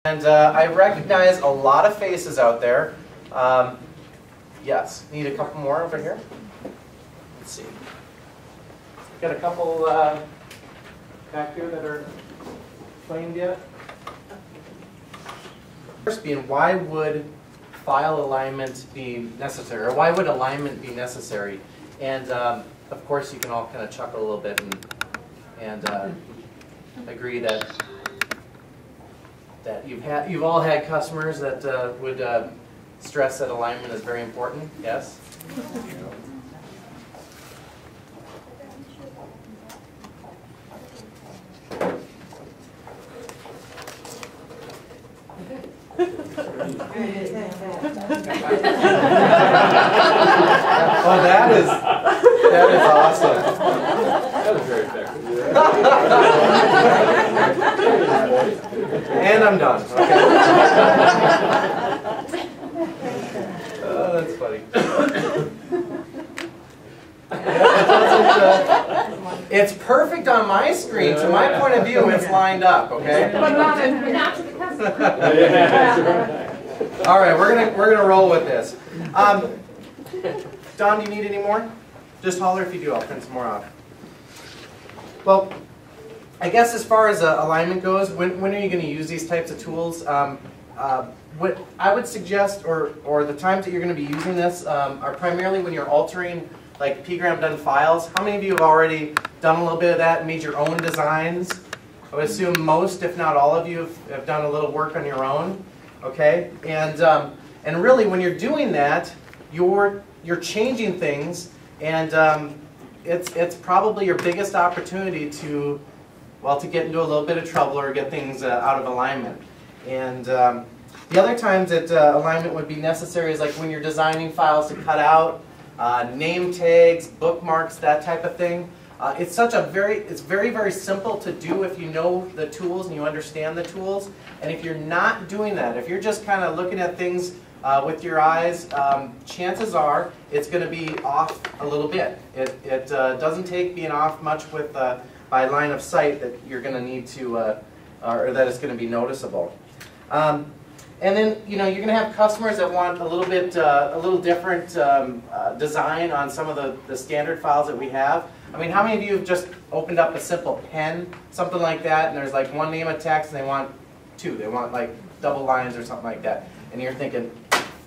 And I recognize a lot of faces out there. Yes, need a couple more over here. Let's see. Got a couple back here that are claimed yet. First being, why would file alignment be necessary, or why would alignment be necessary? And of course, you can all kind of chuckle a little bit and agree that you've all had customers that would stress that alignment is very important. Yes. Oh, that is awesome. That was very effective. And I'm done. Okay. Oh, that's funny. It's perfect on my screen. To my point of view, it's lined up. Okay. But not to the customer. All right, we're gonna roll with this. Don, do you need any more? Just holler if you do. I'll print some more off. Well, I guess as far as alignment goes, when are you going to use these types of tools? What I would suggest, or the times that you're going to be using this, are primarily when you're altering like P-gram Dunn files. How many of you have already done a little bit of that and made your own designs? I would assume most, if not all of you, have done a little work on your own. Okay, and really, when you're doing that, you're changing things, and it's probably your biggest opportunity to get into a little bit of trouble or get things out of alignment. And the other times that alignment would be necessary is like when you're designing files to cut out, name tags, bookmarks, that type of thing. It's very, very simple to do if you know the tools and you understand the tools. And if you're not doing that, if you're just kind of looking at things with your eyes, chances are it's going to be off a little bit. It doesn't take being off much with by line of sight that you're going to need to, or that it's going to be noticeable. And then you're going to have customers that want a little different design on some of the standard files that we have. I mean, how many of you have just opened up a simple pen, something like that, and there's like one name of text and they want two. They want like double lines or something like that. And you're thinking,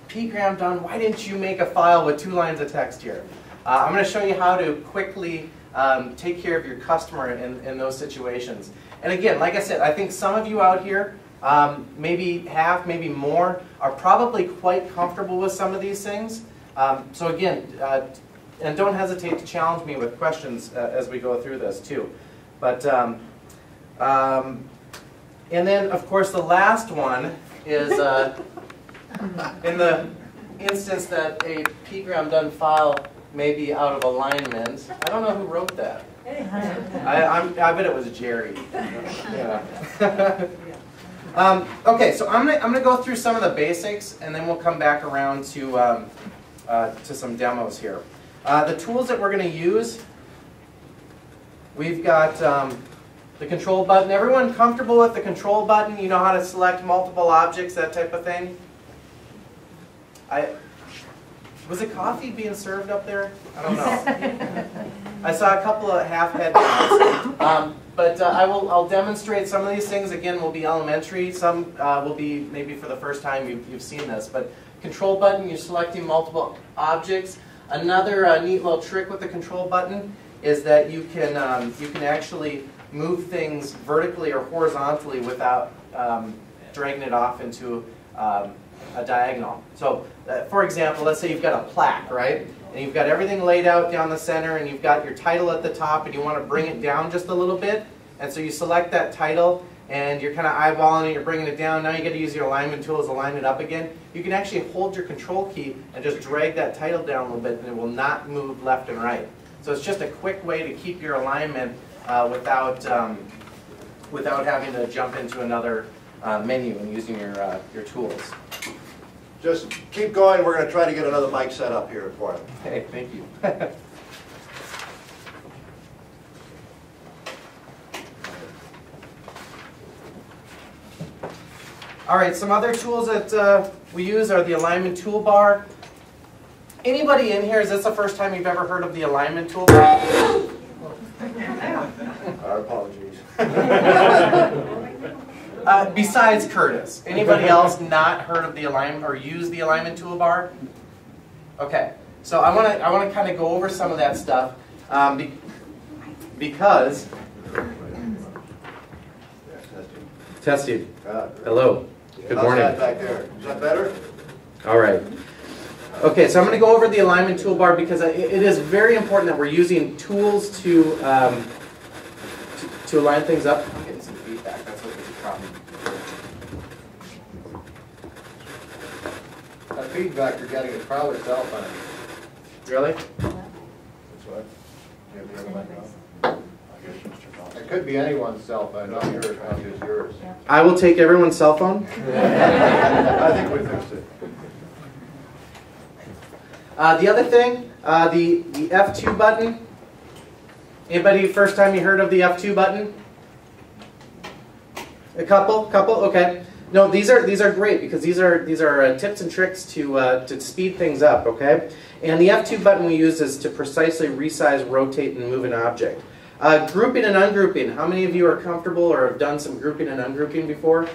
P-gram Dunn, why didn't you make a file with 2 lines of text here? I'm going to show you how to quickly take care of your customer in those situations. And again, like I said, I think some of you out here, maybe half, maybe more, are probably quite comfortable with some of these things. So again, and don't hesitate to challenge me with questions as we go through this too. But and then of course the last one is in the instance that a P-gram Dunn file may be out of alignment. I don't know who wrote that. I bet it was Jerry. Yeah. Okay, so I'm gonna go through some of the basics, and then we'll come back around to some demos here. The tools that we're going to use, we've got the control button. Everyone comfortable with the control button? You know how to select multiple objects, that type of thing? Was it coffee being served up there? I don't know. I saw a couple of half-head nods. But I'll demonstrate some of these things. Again, will be elementary. Some will be maybe for the first time you've seen this. But control button, you're selecting multiple objects. Another neat little trick with the control button is that you can actually move things vertically or horizontally without dragging it off into a diagonal. So, for example, let's say you've got a plaque, right? And you've got everything laid out down the center, and you've got your title at the top, and you want to bring it down just a little bit. And so you select that title, and you're kind of eyeballing it, you're bringing it down. Now you got to use your alignment tools to line it up again. You can actually hold your control key and just drag that title down a little bit, and it will not move left and right. So it's just a quick way to keep your alignment without having to jump into another menu and using your tools. Just keep going. We're going to try to get another mic set up here for you. Okay, thank you. All right, some other tools that we use are the alignment toolbar. Anybody in here, is this the first time you've ever heard of the alignment toolbar? Our apologies. Besides Curtis, anybody else not heard of the alignment or use the alignment toolbar? Okay, so I want to kind of go over some of that stuff because testing. Hello. Good morning. How's that back there? Is that better? All right. Okay, so I'm going to go over the alignment toolbar because it is very important that we're using tools to align things up. I'm getting some feedback. That's what the problem. That feedback you're getting is probably cell phone. Really? That's what? You have the other mic on? I guess Mr. Thompson. It could be anyone's cell phone, not yours, not just yours. I will take everyone's cell phone. I think we fixed it. The other thing, the F2 button. Anybody first time you heard of the F2 button? A couple, okay. No, these are great because these are tips and tricks to speed things up, okay? And the F2 button we use is to precisely resize, rotate, and move an object. Grouping and ungrouping. How many of you are comfortable or have done some grouping and ungrouping before?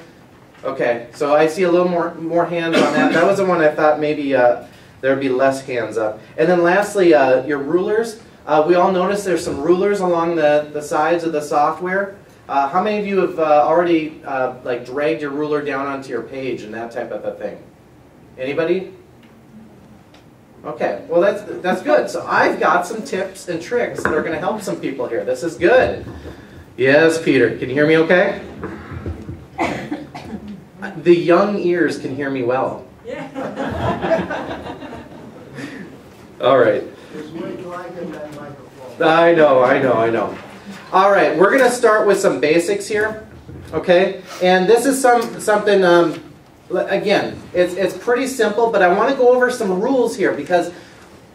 Okay, so I see a little more hands on that. That was the one I thought maybe there would be less hands up. And then lastly, your rulers. We all notice there's some rulers along the sides of the software. How many of you have already like dragged your ruler down onto your page and that type of a thing? Anybody? Okay, well that's good. So I've got some tips and tricks that are going to help some people here. This is good. Yes, Peter, can you hear me okay? The young ears can hear me well. All right. I know. All right, we're going to start with some basics here, okay? And this is something, again, it's pretty simple, but I want to go over some rules here because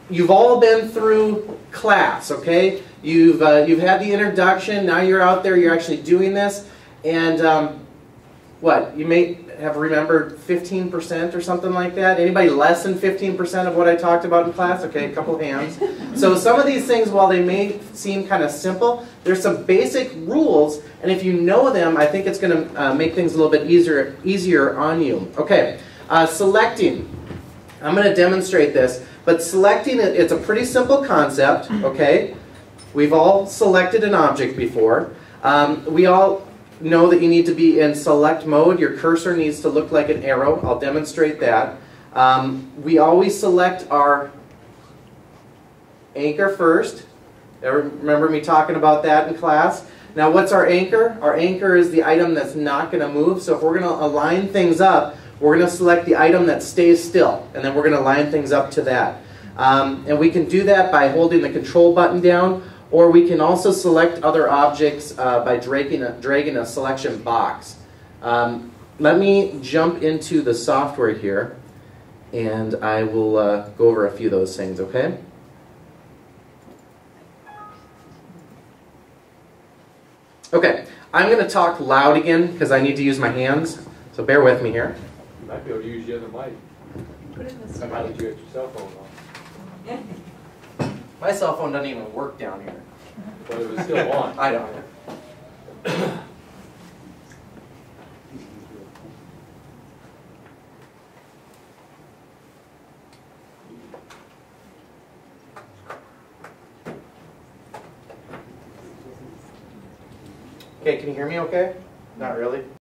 you've all been through class, okay? You've had the introduction, now you're out there, you're actually doing this, and what? You may have remembered 15% or something like that. Anybody less than 15% of what I talked about in class? Okay, a couple hands. So some of these things, while they may seem kind of simple, there's some basic rules, and if you know them, I think it's going to make things a little bit easier on you. Okay, selecting. I'm going to demonstrate this, but selecting, it's a pretty simple concept, okay? We've all selected an object before. We all know that you need to be in select mode. Your cursor needs to look like an arrow. I'll demonstrate that. We always select our anchor first. Remember me talking about that in class? Now what's our anchor? Our anchor is the item that's not going to move. So if we're going to align things up, we're going to select the item that stays still. And then we're going to line things up to that. And we can do that by holding the control button down. Or we can also select other objects by dragging a selection box. Let me jump into the software here, and I will go over a few of those things, okay? Okay, I'm going to talk loud again because I need to use my hands, so bear with me here. You might be able to use the other mic. Now that you got your cell phone on. My cell phone doesn't even work down here. But it was still on. I know. Okay, can you hear me okay? Not really?